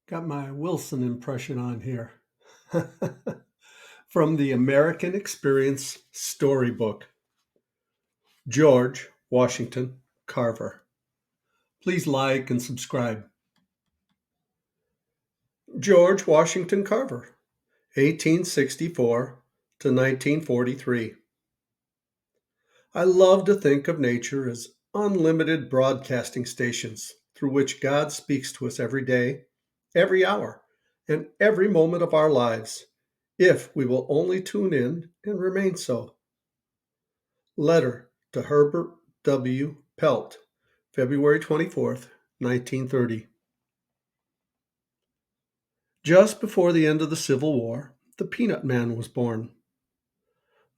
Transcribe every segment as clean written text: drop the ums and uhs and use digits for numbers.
Got my Wilson impression on here. From the American Experience Storybook, George Washington Carver. Please like and subscribe. George Washington Carver, 1864 to 1943. I love to think of nature as unlimited broadcasting stations through which God speaks to us every day, every hour, and every moment of our lives, if we will only tune in and remain so. Letter to Herbert W. Pelt, February 24th, 1930. Just before the end of the Civil War, the Peanut Man was born.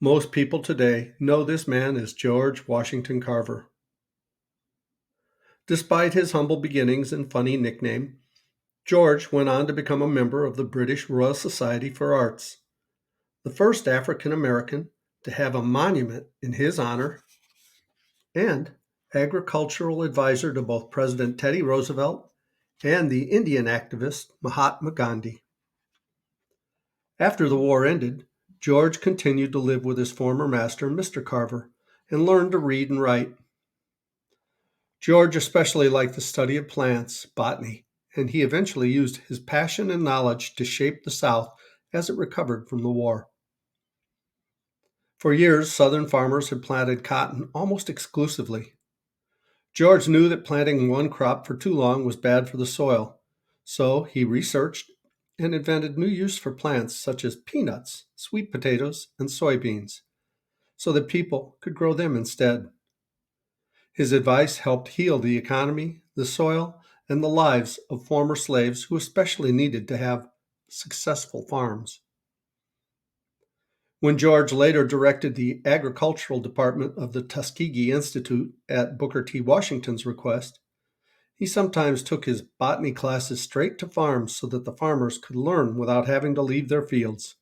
Most people today know this man as George Washington Carver. Despite his humble beginnings and funny nickname, George went on to become a member of the British Royal Society for Arts, the first African American to have a monument in his honor, and agricultural advisor to both President Teddy Roosevelt and the Indian activist Mahatma Gandhi. After the war ended, George continued to live with his former master, Mr. Carver, and learned to read and write. George especially liked the study of plants, botany, and he eventually used his passion and knowledge to shape the South as it recovered from the war. For years, Southern farmers had planted cotton almost exclusively. George knew that planting one crop for too long was bad for the soil, so he researched and invented new use for plants such as peanuts, sweet potatoes, and soybeans, so that people could grow them instead. His advice helped heal the economy, the soil, and the lives of former slaves who especially needed to have successful farms. When George later directed the agricultural department of the Tuskegee Institute at Booker T. Washington's request, he sometimes took his botany classes straight to farms so that the farmers could learn without having to leave their fields.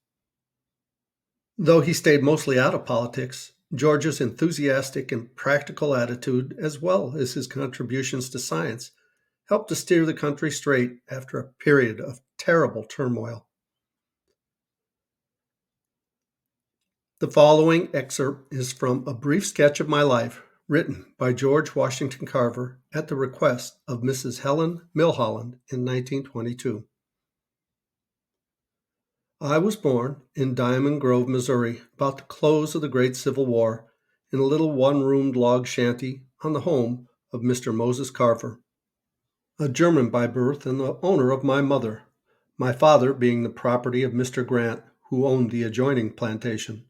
Though he stayed mostly out of politics, George's enthusiastic and practical attitude, as well as his contributions to science, helped to steer the country straight after a period of terrible turmoil. The following excerpt is from A Brief Sketch of My Life, written by George Washington Carver at the request of Mrs. Helen Milholland in 1922. I was born in Diamond Grove, Missouri, about the close of the Great Civil War, in a little one-roomed log shanty on the home of Mr. Moses Carver, a German by birth and the owner of my mother, my father being the property of Mr. Grant, who owned the adjoining plantation.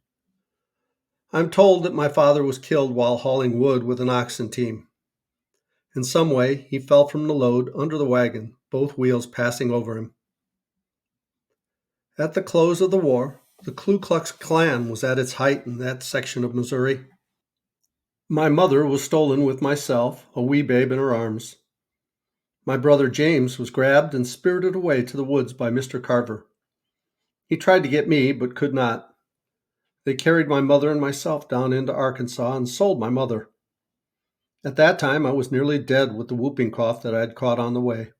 I'm told that my father was killed while hauling wood with an oxen team. In some way, he fell from the load under the wagon, both wheels passing over him. At the close of the war, the Ku Klux Klan was at its height in that section of Missouri. My mother was stolen with myself, a wee babe in her arms. My brother James was grabbed and spirited away to the woods by Mr. Carver. He tried to get me, but could not. They carried my mother and myself down into Arkansas and sold my mother. At that time, I was nearly dead with the whooping cough that I had caught on the way.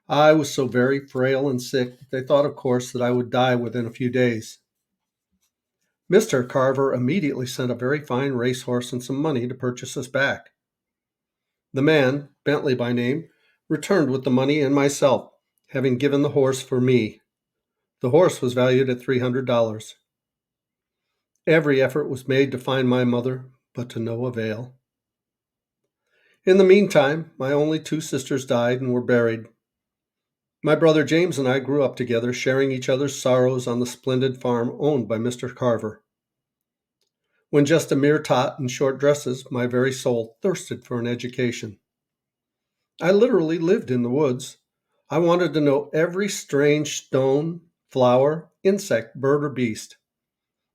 I was so very frail and sick that they thought, of course, that I would die within a few days. Mr. Carver immediately sent a very fine racehorse and some money to purchase us back. The man, Bentley by name, returned with the money and myself, having given the horse for me. The horse was valued at $300. Every effort was made to find my mother, but to no avail. In the meantime, my only two sisters died and were buried. My brother James and I grew up together, sharing each other's sorrows on the splendid farm owned by Mr. Carver. When just a mere tot in short dresses, my very soul thirsted for an education. I literally lived in the woods. I wanted to know every strange stone, flower, insect, bird, or beast.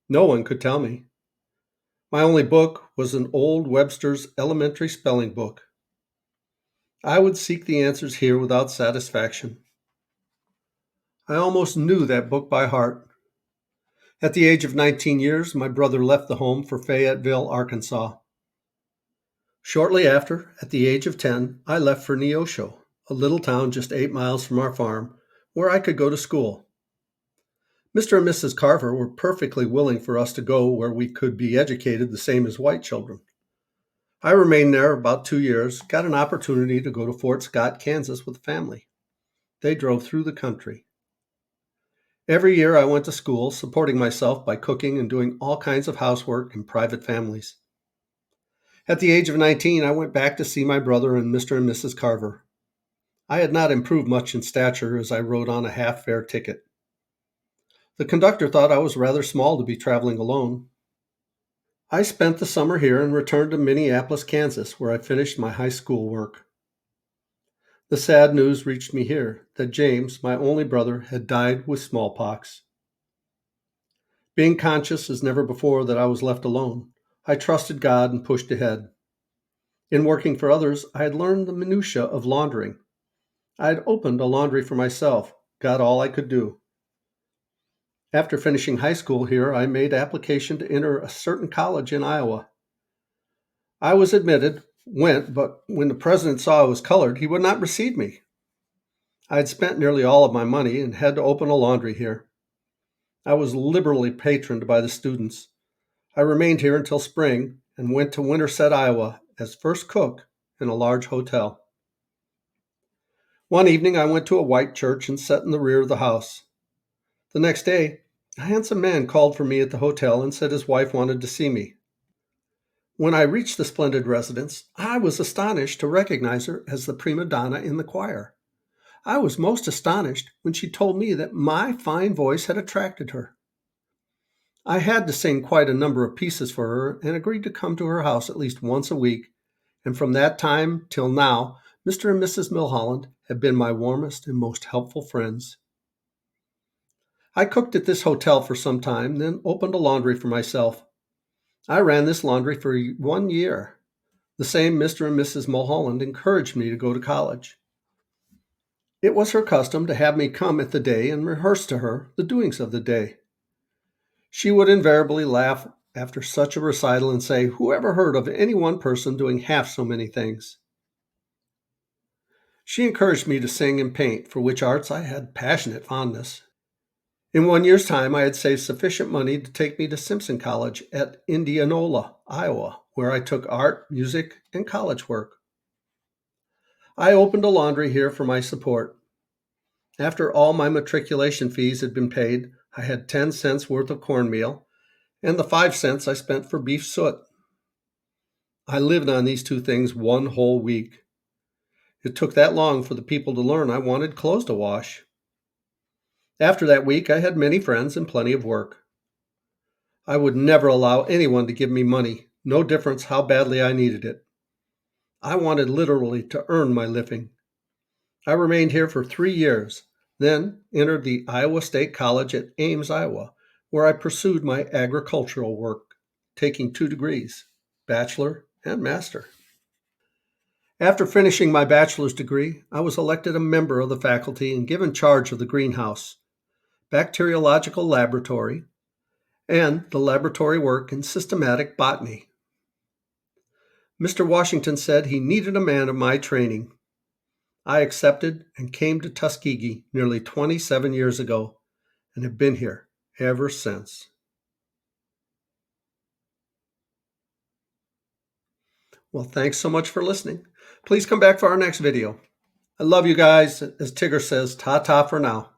No one could tell me. My only book was an old Webster's elementary spelling book. I would seek the answers here without satisfaction. I almost knew that book by heart. At the age of 19 years, my brother left the home for Fayetteville, Arkansas. Shortly after, at the age of 10, I left for Neosho, a little town just 8 miles from our farm, where I could go to school. Mr. and Mrs. Carver were perfectly willing for us to go where we could be educated the same as white children. I remained there about 2 years, got an opportunity to go to Fort Scott, Kansas with the family. They drove through the country. Every year I went to school, supporting myself by cooking and doing all kinds of housework in private families. At the age of 19, I went back to see my brother and Mr. and Mrs. Carver. I had not improved much in stature as I rode on a half-fare ticket. The conductor thought I was rather small to be traveling alone. I spent the summer here and returned to Minneapolis, Kansas, where I finished my high school work. The sad news reached me here that James, my only brother, had died with smallpox. Being conscious as never before that I was left alone, I trusted God and pushed ahead. In working for others, I had learned the minutiae of laundering. I had opened a laundry for myself, got all I could do. After finishing high school here, I made application to enter a certain college in Iowa. I was admitted, went, but when the president saw I was colored, he would not receive me. I had spent nearly all of my money and had to open a laundry here. I was liberally patroned by the students. I remained here until spring and went to Winterset, Iowa as first cook in a large hotel. One evening I went to a white church and sat in the rear of the house. The next day, a handsome man called for me at the hotel and said his wife wanted to see me. When I reached the splendid residence, I was astonished to recognize her as the prima donna in the choir. I was most astonished when she told me that my fine voice had attracted her. I had to sing quite a number of pieces for her and agreed to come to her house at least once a week, and from that time till now, Mr. and Mrs. Milholland have been my warmest and most helpful friends. I cooked at this hotel for some time, then opened a laundry for myself. I ran this laundry for 1 year. The same Mr. and Mrs. Mulholland encouraged me to go to college. It was her custom to have me come at the day and rehearse to her the doings of the day. She would invariably laugh after such a recital and say, "Who ever heard of any one person doing half so many things?" She encouraged me to sing and paint, for which arts I had passionate fondness. In 1 year's time, I had saved sufficient money to take me to Simpson College at Indianola, Iowa, where I took art, music, and college work. I opened a laundry here for my support. After all my matriculation fees had been paid, I had 10 cents worth of cornmeal and the 5 cents I spent for beef suet. I lived on these two things one whole week. It took that long for the people to learn I wanted clothes to wash. After that week, I had many friends and plenty of work. I would never allow anyone to give me money, no difference how badly I needed it. I wanted literally to earn my living. I remained here for 3 years, then entered the Iowa State College at Ames, Iowa, where I pursued my agricultural work, taking 2 degrees, bachelor and master. After finishing my bachelor's degree, I was elected a member of the faculty and given charge of the greenhouse, bacteriological laboratory, and the laboratory work in systematic botany. Mr. Washington said he needed a man of my training. I accepted and came to Tuskegee nearly 27 years ago and have been here ever since. Well, thanks so much for listening. Please come back for our next video. I love you guys. As Tigger says, ta-ta for now.